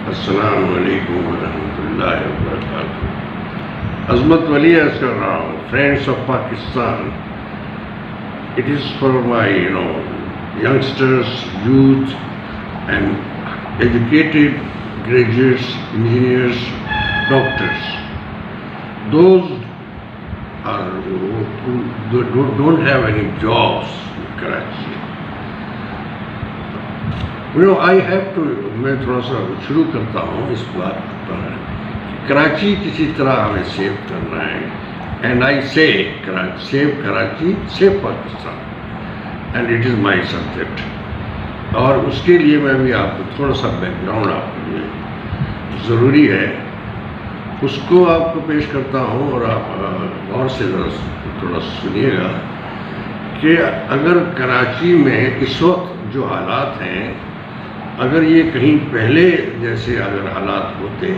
السلام علیکم ورحمۃ اللہ وبرکاتہ. عظمت ولی عرض کر رہا ہوں. Friends of Pakistan, it is for my youngsters, youth and educated graduates, engineers, doctors. Those are who don't have any jobs in Karachi. I have to, میں تھوڑا سا شروع کرتا ہوں اس بات پر. کراچی کسی طرح ہمیں سیو کرنا ہے. اینڈ آئی سے save Karachi, save Pakistan, and it is my subject. اور اس کے لیے میں بھی آپ کو تھوڑا سا بیک گراؤنڈ آپ کے لیے ضروری ہے, اس کو آپ کو پیش کرتا ہوں. اور آپ غور سے تھوڑا سنیے گا کہ اگر کراچی میں اس وقت جو حالات ہیں, اگر یہ کہیں پہلے جیسے اگر حالات ہوتے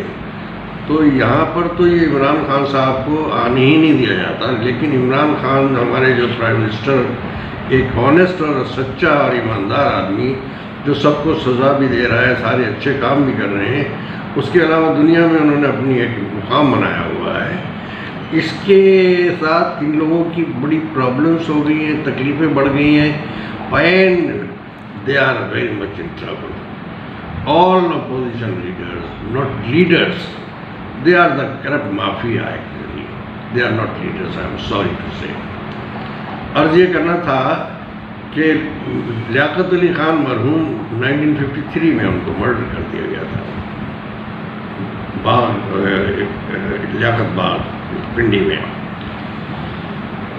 تو یہاں پر تو یہ عمران خان صاحب کو آنے ہی نہیں دیا جاتا. لیکن عمران خان ہمارے جو پرائم منسٹر, ایک آنیسٹ اور سچا اور ایماندار آدمی جو سب کو سزا بھی دے رہا ہے, سارے اچھے کام بھی کر رہے ہیں, اس کے علاوہ دنیا میں انہوں نے اپنی ایک مقام بنایا ہوا ہے. اس کے ساتھ ان لوگوں کی بڑی پرابلمس ہو گئی ہیں, تکلیفیں بڑھ گئی ہیں, and they are very much in trouble. All opposition leaders, not leaders, they are the corrupt mafia actually. They are not leaders, I am sorry to say. عرض یہ کرنا تھا کہ لیاقت علی خان مرحوم 1953 میں ان کو مرڈر کر دیا گیا تھا, لیاقت باغ پنڈی میں.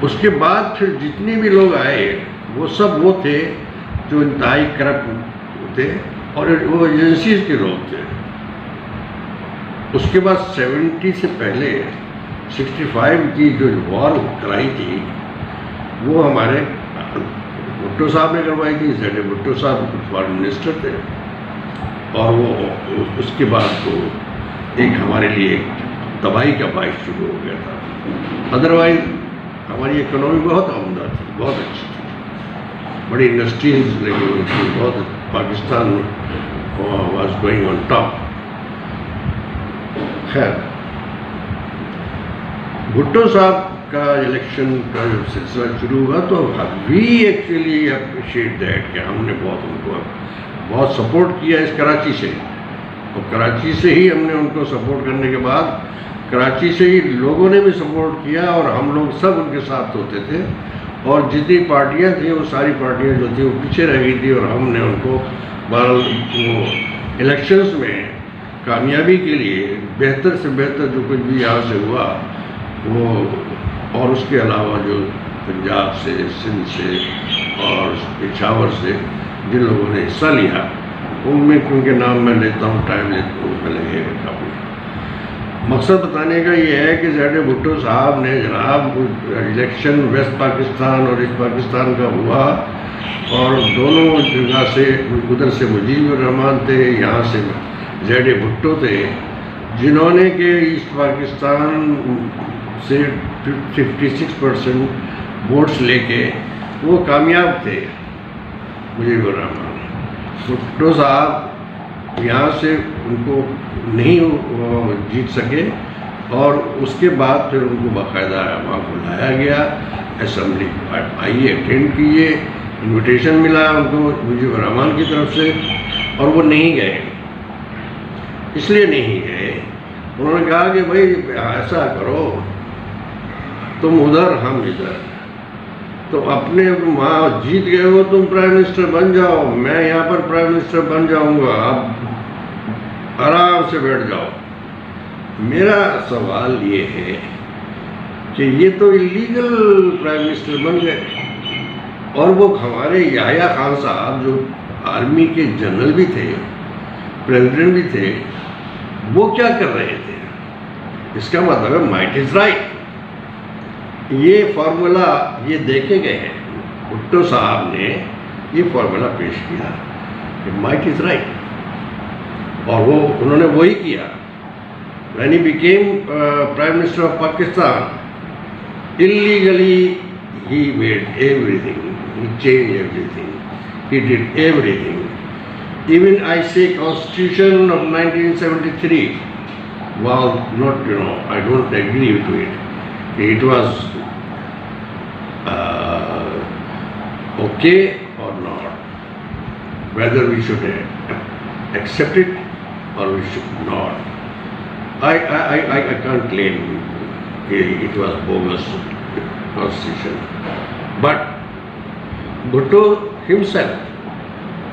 اس کے بعد پھر جتنے بھی لوگ آئے وہ سب وہ تھے جو انتہائی کرپٹ تھے, اور وہ ایجنسیز کے لوگ تھے. اس کے بعد 70 سے پہلے 65 کی جو وار کرائی تھی وہ ہمارے بھٹو صاحب نے کروائی تھی. زیڈ بھٹو صاحب فارن منسٹر تھے, اور وہ اس کے بعد تو ایک ہمارے لیے ایک تباہی کا باعث شروع ہو گیا تھا. ادروائز ہماری اکنامی بہت عمدہ تھی, بہت اچھی تھی, بڑی انڈسٹریز لگی ہوئی تھی, بہت Pakistan was going on top. خیر, بھٹو صاحب کا الیکشن کا جب سلسلہ شروع ہوا تو وی ایکچولی اپریشیٹ دیٹ کہ ہم نے ان کو بہت سپورٹ کیا اس کراچی سے. اور کراچی سے ہی ہم نے ان کو سپورٹ کرنے کے بعد کراچی سے ہی لوگوں نے بھی سپورٹ کیا, اور ہم لوگ سب ان کے ساتھ ہوتے تھے. اور جتنی پارٹیاں تھیں وہ ساری پارٹیاں جو تھیں وہ پیچھے رہ گئی تھی, اور ہم نے ان کو وہ الیکشنز میں کامیابی کے لیے بہتر سے بہتر جو کچھ بھی یہاں سے ہوا وہ, اور اس کے علاوہ جو پنجاب سے, سندھ سے اور پشاور سے جن لوگوں نے حصہ لیا ان میں ان کے نام میں لیتا ہوں, ٹائم لیتا ہوں, میں لگے گا کافی. مقصد بتانے کا یہ ہے کہ زیڈ بھٹو صاحب نے جناب الیکشن ویسٹ پاکستان اور ایسٹ پاکستان کا ہوا, اور دونوں جگہ سے, ادھر سے مجیب الرحمان تھے, یہاں سے زیڈ بھٹو تھے, جنہوں نے کہ ایسٹ پاکستان سے 56% ووٹس لے کے وہ کامیاب تھے. مجیب الرحمان بھٹو صاحب یہاں سے ان کو نہیں جیت سکے, اور اس کے بعد پھر ان کو باقاعدہ وہاں بلایا گیا, اسمبلی آئیے, اٹینڈ کیے, انویٹیشن ملا ان کو مجیب الرحمان کی طرف سے, اور وہ نہیں گئے. اس لیے نہیں گئے, انہوں نے کہا کہ بھائی ایسا کرو, تم ادھر ہم ادھر, تو اپنے وہاں جیت گئے ہو, تم پرائم منسٹر بن جاؤ, میں یہاں پر پرائم منسٹر بن جاؤں گا, آپ آرام سے بیٹھ جاؤ. میرا سوال یہ ہے کہ یہ تو اللیگل پرائم منسٹر بن گئے, اور وہ ہمارے یحییٰ خان صاحب جو آرمی کے جنرل بھی تھے, پریزیڈنٹ بھی تھے, وہ کیا کر رہے تھے؟ اس کا مطلب ہے مائٹ از رائٹ. یہ فارمولا یہ دیکھے گئے ہیں, بھٹو صاحب نے یہ فارمولا پیش کیا کہ مائٹ از رائٹ, اور وہ انہوں نے وہی کیا. when he became Prime Minister of Pakistan, illegally he made everything, he changed everything, he did everything. Even I say Constitution of 1973 was not, I don't agree to it. It was okay or not, whether we should accept it or we should not. I can't claim it was bogus constitution. But Bhutto himself,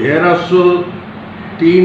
1303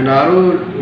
NRO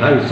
2.5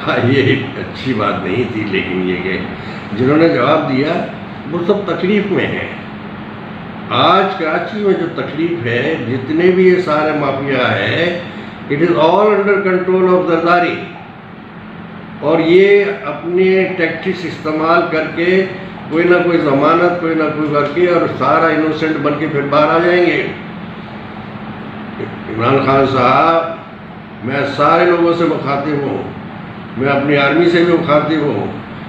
ہاں یہ اچھی بات نہیں تھی، لیکن یہ کہ جنہوں نے جواب دیا وہ سب تکلیف میں ہیں۔ آج کراچی میں جو تکلیف ہے، جتنے بھی یہ سارے مافیا ہے، it is all under control of Zardari, اور یہ اپنے ٹیکٹکس استعمال کر کے کوئی نہ کوئی ضمانت کوئی نہ کوئی کر کے اور سارا انوسنٹ بن کے پھر باہر آ جائیں گے۔ عمران خان صاحب، میں سارے لوگوں سے مخاطب ہوں، میں اپنی آرمی سے بھی مخاطب ہوں،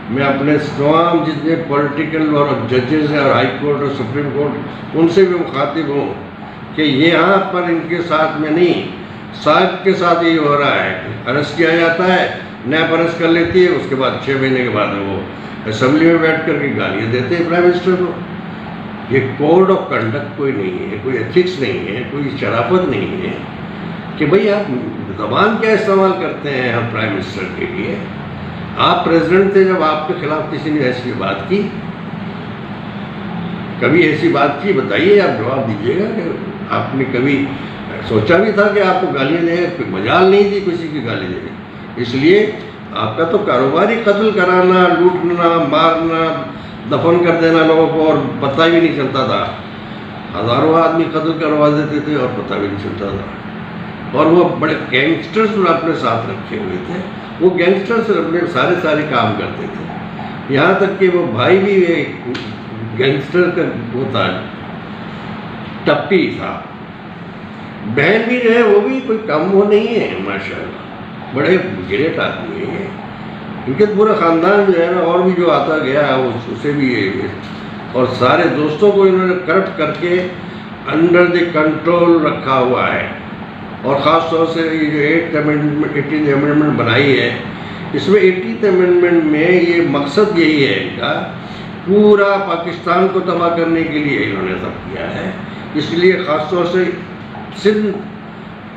میں اپنے تمام جتنے پولیٹیکل اور ججز ہیں اور ہائی کورٹ اور سپریم کورٹ ان سے بھی مخاطب ہوں کہ یہاں پر ان کے ساتھ میں نہیں، ساتھ کے ساتھ یہ ہو رہا ہے، ارسٹ کیا جاتا ہے، نیب ارسٹ کر لیتی ہے، اس کے بعد 6 مہینے کے بعد وہ اسمبلی میں بیٹھ کر کے گالیاں دیتے ہیں پرائم منسٹر کو۔ یہ کوڈ آف کنڈکٹ کوئی نہیں ہے، کوئی ایتھکس نہیں ہے، کوئی شرافت نہیں ہے کہ بھئی آپ زبان کیا استعمال کرتے ہیں ہم پرائم منسٹر کے لیے۔ آپ پریزیڈنٹ تھے جب آپ کے خلاف کسی نے ایسی بات کی؟ کبھی ایسی بات کی؟ بتائیے، آپ جواب دیجیے گا کہ آپ نے کبھی سوچا بھی تھا کہ آپ کو گالیاں دیں؟ کوئی مجال نہیں تھی کسی کی گالی دینے۔ اس لیے آپ کا تو کاروباری قتل کرانا، لوٹنا، مارنا، دفن کر دینا لوگوں کو، اور پتہ بھی نہیں چلتا تھا۔ ہزاروں آدمی قتل کروا دیتے تھے اور پتہ بھی نہیں چلتا تھا، اور وہ بڑے گینگسٹرز اپنے ساتھ رکھے ہوئے تھے۔ وہ گینگسٹرز اپنے سارے کام کرتے تھے، یہاں تک کہ وہ بھائی بھی ایک گینگسٹر کا وہ تھا، ٹپی تھا، بہن بھی جو ہے وہ بھی کوئی کم وہ نہیں ہے، ماشاءاللہ بڑے گریٹ آدمی ہیں۔ ان کے پورا خاندان جو ہے نا، اور بھی جو آتا گیا ہے اسے بھی اور سارے دوستوں کو انہوں نے کرپٹ کر کے انڈر دی کنٹرول رکھا ہوا ہے۔ اور خاص طور سے یہ جو 18th امینڈمنٹ بنائی ہے، اس میں 18th امینڈمنٹ میں یہ مقصد یہی ہے ان کا، پورا پاکستان کو تباہ کرنے کے لیے انہوں نے سب کیا ہے۔ اس لیے خاص طور سے سندھ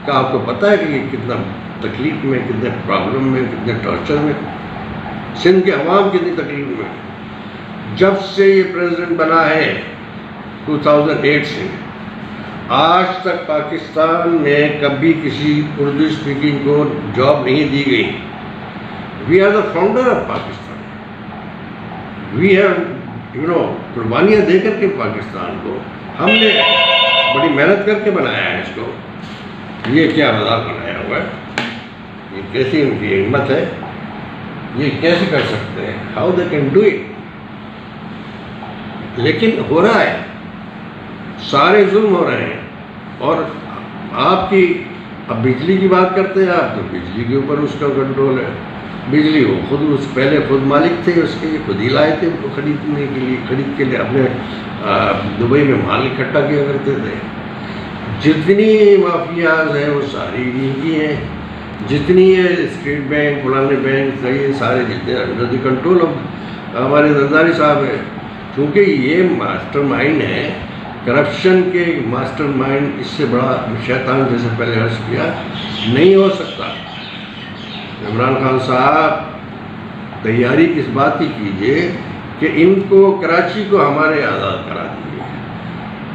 کا آپ کو پتہ ہے کہ یہ کتنا تکلیف میں، کتنے پرابلم میں، کتنے ٹارچر میں، سندھ کے عوام کتنی تکلیف میں۔ جب سے یہ پریزیڈنٹ بنا ہے 2008 سے آج تک پاکستان میں کبھی کسی اردو اسپیکنگ کو جاب نہیں دی گئی۔ We are the founder of Pakistan, we have قربانیاں دے کر کے پاکستان کو ہم نے بڑی محنت کر کے بنایا ہے اس کو۔ یہ کیا مذاق بنایا ہوا ہے؟ یہ کیسی ان کی ہمت ہے؟ یہ کیسے کر سکتے ہیں؟ How they can do it? لیکن ہو رہا ہے، سارے ظلم ہو رہے ہیں۔ اور آپ کی اب بجلی کی بات کرتے ہیں آپ، تو بجلی کے اوپر اس کا کنٹرول ہے۔ بجلی وہ خود پہلے خود مالک تھے اس کے، خود ہی لائے تھے خریدنے کے لیے، خرید کے لیے اپنے دبئی میں مال اکٹھا کیا کرتے تھے۔ جتنی مافیاز ہیں وہ ساری ان کی ہیں، جتنی ہے اسٹیٹ بینک، فلانے بینک، یہ سارے جتنے انڈر دی کنٹرول آف ہمارے زرداری صاحب ہیں۔ کیونکہ یہ ماسٹر مائنڈ ہے کرپشن کے، ماسٹر مائنڈ اس سے بڑا شیطان جیسے پہلے عرض کیا نہیں ہو سکتا۔ عمران خان صاحب تیاری کس بات کی کیجئے کہ ان کو کراچی کو ہمارے آزاد کرا دیجیے۔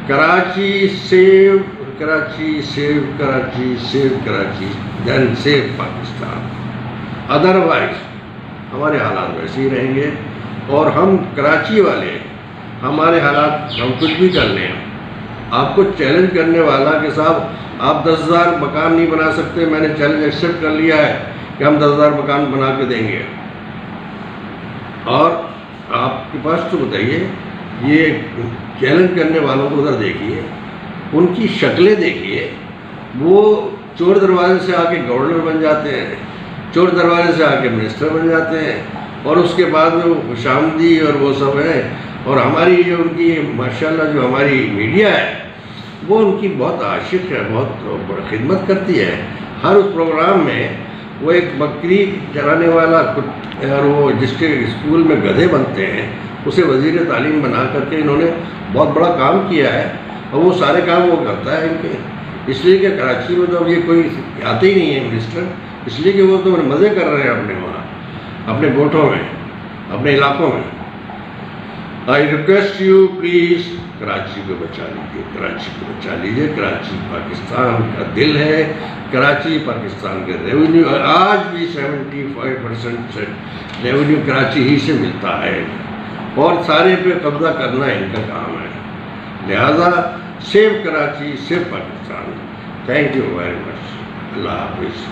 Karachi save, Karachi save, Karachi save Karachi, then save Pakistan. Otherwise ہمارے حالات ویسے ہی رہیں گے، اور ہم کراچی والے ہمارے حالات ہم کچھ بھی کر لیں۔ آپ کو چیلنج کرنے والا کہ صاحب آپ 10,000 مکان نہیں بنا سکتے، میں نے چیلنج ایکسیپٹ کر لیا ہے کہ ہم 10,000 مکان بنا کے دیں گے۔ اور آپ کے پاس تو بتائیے، یہ چیلنج کرنے والوں کو ادھر دیکھیے، ان کی شکلیں دیکھیے، وہ چور دروازے سے آ کے گورنر بن جاتے ہیں، چور دروازے سے آ کے منسٹر بن جاتے ہیں، اور اس کے بعد میں وہ خوشامدی اور وہ سب ہے۔ اور ہماری جو ان کی ماشاءاللہ جو ہماری میڈیا ہے وہ ان کی بہت عاشق ہے، بہت خدمت کرتی ہے۔ ہر اس پروگرام میں وہ ایک بکری چرانے والا اور وہ جس کے اسکول میں گدھے بنتے ہیں اسے وزیر تعلیم بنا کر کے انہوں نے بہت بڑا کام کیا ہے، اور وہ سارے کام وہ کرتا ہے ان کے۔ اس لیے کہ کراچی میں تو اب یہ کوئی آتے ہی نہیں ہے منسٹر، اس لیے کہ وہ تو مزے کر رہے ہیں اپنے وہاں، اپنے گوٹھوں میں، اپنے علاقوں میں۔ I request you please Karachi کو بچا لیجیے، کراچی کو بچا لیجیے. کراچی پاکستان کا دل ہے، کراچی پاکستان کا ریونیو آج بھی 75% ریونیو کراچی ہی سے ملتا ہے، اور سارے پہ قبضہ کرنا ان کا کام ہے. لہذا save Karachi, save Pakistan. Thank you very much. اللہ حافظ.